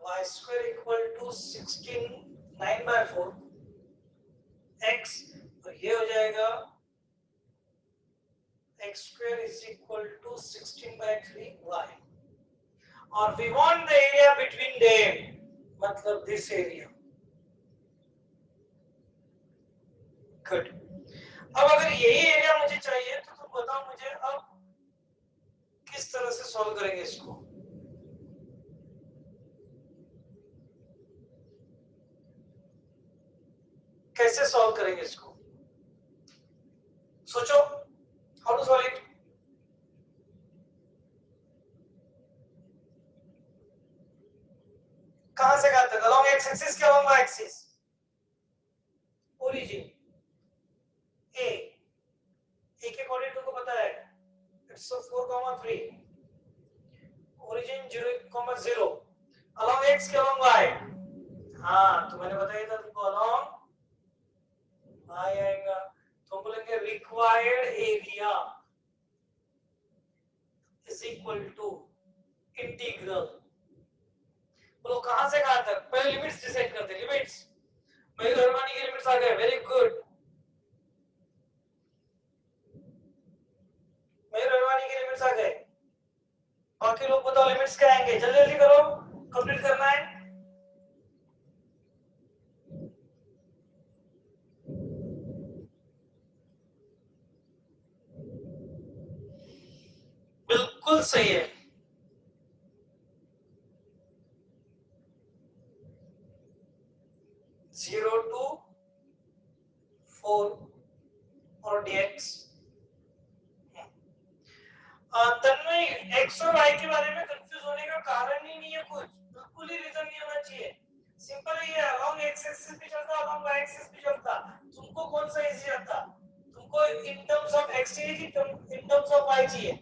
y square equal to 16 9/4 x, और ये हो जाएगा x square is equal to 16/3 y, और we want the area between them, मतलब this area। गुड। अब अगर यही एरिया मुझे चाहिए तो तुम बताओ मुझे अब किस तरह से सॉल्व करेंगे इसको। कैसे सॉल्व करेंगे इसको, सोचो, हाउ टू सॉल्व इट। कहां से कहां तक, अलोंग एक्स एक्सिस के अलोंग वाई एक्सिस, ओरिजिन ए, ए के कोऑर्डिनेट को पता है, इट्स 4,3, ओरिजिन 0,0, अलोंग एक्स के अलोंग वाई, हाँ तो मैंने बताया था तुमको अलोंग वाई आएगा, तो हम बोलेंगे required area is equal to integral, बोलो कहां से कहां तक, पहले लिमिट्स डिसाइड करते हैं, लिमिट्स, मेहरबानी की लिमिट्स आ गए, वेरी गुड, मेहरबानी की लिमिट्स आ गए, बाकी लोग बताओ लिमिट्स क्या आएंगे, जल्दी जल्दी करो, कंप्लीट करना है। बिल्कुल सही है, जीरो टू 4 और dx। तन्मय x और y के बारे में कंफ्यूज होने का कारण ही नहीं है कुछ, बिल्कुल ही रीजन नहीं होना चाहिए, सिंपल ही है, अलोंग x एक्सिस भी चलता, अलोंग y एक्सिस भी चलता, तुमको कौन सा इजी आता, तुमको इन टर्म्स ऑफ x चाहिए कि इन टर्म्स ऑफ y चाहिए,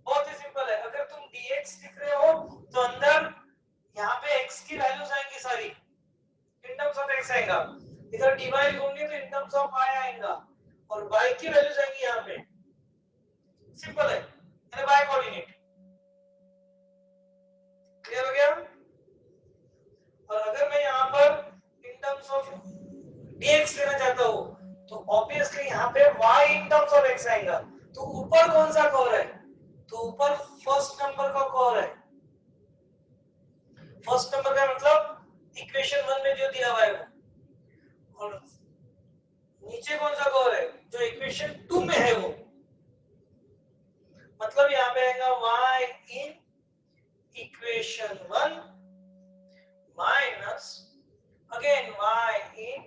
बहुत ही सिंपल है, अगर तुम dx लिख रहे हो तो अंदर यहाँ पे x की वैल्यूज आएंगी सारी, इन टर्म्स ऑफ x आएगा, इधर dy लिखोगे तो इन टर्म्स ऑफ y आएगा, और y की वैल्यूज आएंगी यहाँ पे, सिंपल है, यानी y कोऑर्डिनेट, क्लियर हो गया। और अगर मैं यहाँ पर इन टर्म्स ऑफ dx लेना चाहता हूँ तो ऑब्वियसली यहाँ पे y in terms of x आएगा, तो ऊपर कौन सा कोर है, तो ऊपर फर्स्ट नंबर का कोर है, फर्स्ट नंबर का मतलब इक्वेशन 1 में जो दिया हुआ है वो, और नीचे कौन सा कोर है जो इक्वेशन 2 में है वो, मतलब यहाँ पे आएगा y in equation 1 minus again y in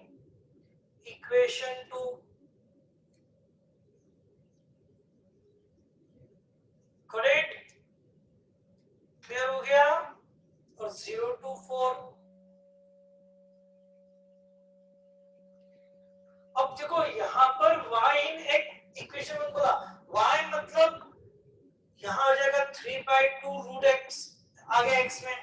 equation 2, correct, clear हो गया, और 0 to 4। अब देखो यहाँ पर y इन एक इक्वेशन 1 बोला, y मतलब यहाँ आ जाएगा 3/2 रूट x, आ गया x में,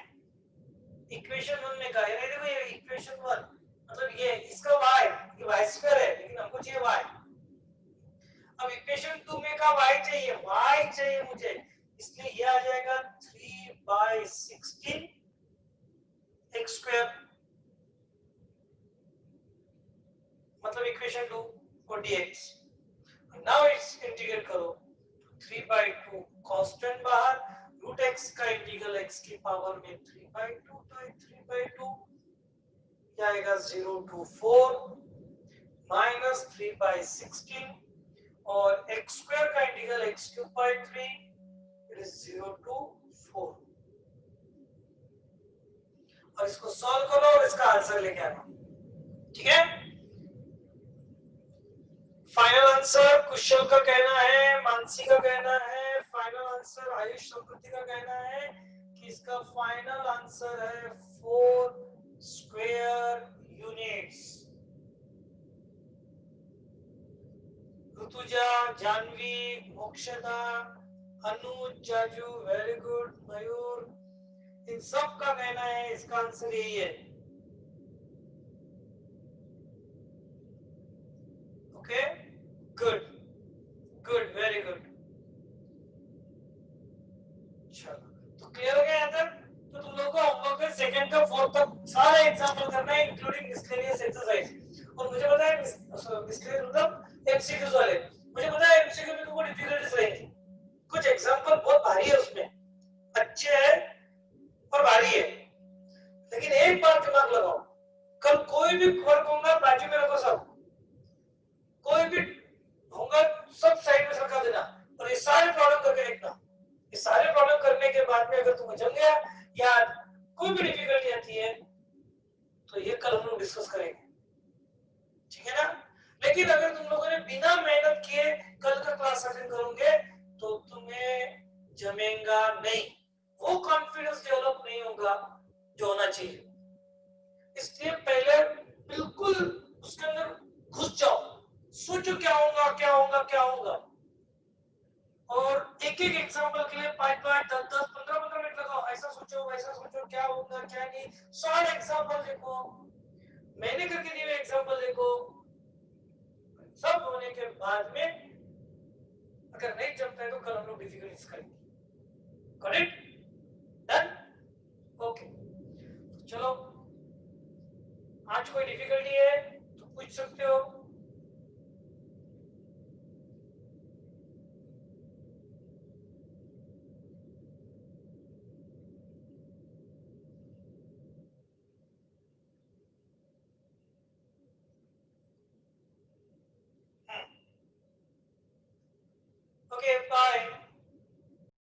इक्वेशन 1 में का है, देखो ये इक्वेशन 1 मतलब ये इसका y, ये y स्क्वायर है लेकिन हमको चाहिए y, अब इक्वेशन 2 में का y चाहिए मुझे, इसलिए ये आ जाएगा 3/16 x स्क्वायर, मतलब इक्वेशन 2 और dx, नाउ इट्स इंटीग्रेट करो, 3/2 कांस्टेंट बाहर, रूट x का इंटीग्रल x की पावर में 3/2, तो 3/2 क्या आएगा 0 to 4 माइनस 3/16, और x स्क्वायर का integral x³ 3, it is 0 to 4, और इसको सॉल्व करो और इसका आंसर लेके आना, ठीक है। फाइनल आंसर कुशल का कहना है, मानसी का कहना है, फाइनल आंसर आयुष संपत्ति का कहना है कि इसका फाइनल आंसर है 4 square units. ऋतुजा, जानवी, मोक्षदा, अनुज, जाजू, वेरी गुड, मयूर, इन सब का कहना है इसका आंसर यही है. Okay, good good, very good. चलो, तो क्लियर हो गया यहाँ तक. तो तुम लोगों को होमवर्क में सेकंड का फोर्थ तक सारे एग्जांपल करना है इंक्लूडिंग मिसलेनियस एक्सरसाइज. और मुझे पता है मिसलेनियस मतलब एमसीक्यूज वाले, मुझे पता है एमसीक्यू में तुमको डिफिकल्टीज रहेंगी. कुछ एग्जांपल बहुत भारी है, उसमें अच्छे है और भारी है. लेकिन एक बात दिमाग लगाओ, कल कोई भी वर्क होगा बाजू में रखो, सब कोई भी होगा सब साइड में सरका देना और ये सारे प्रॉब्लम करके देखना. ये सारे प्रॉब्लम करने के बाद में अगर तुम्हें जम गया या कोई भी डिफिकल्टी आती है तो ये कल हम लोग डिस्कस करेंगे, ठीक है ना. लेकिन अगर तुम लोगों ने बिना मेहनत किए कल का क्लास अटेंड करोगे तो तुम्हें जमेगा नहीं, वो कॉन्फिडेंस डेवलप नहीं होगा जो होना चाहिए. इसलिए पहले बिल्कुल उसके अंदर घुस जाओ, सोचो क्या होगा क्या होगा क्या होगा, और एक एक एग्जांपल के लिए 5-5, 10-10, 15-15 मिनट लगाओ. ऐसा सोचो वैसा सोचो, क्या होगा क्या नहीं, सारे एग्जांपल देखो, मैंने करके दिए हुए एग्जांपल देखो. सब होने के बाद में अगर नहीं जमता है तो कल हम लोग डिफिकल्टीज करेंगे. Correct, done, okay. चलो, आज कोई डिफिकल्टी है तो पूछ सकते हो. Okay, bye.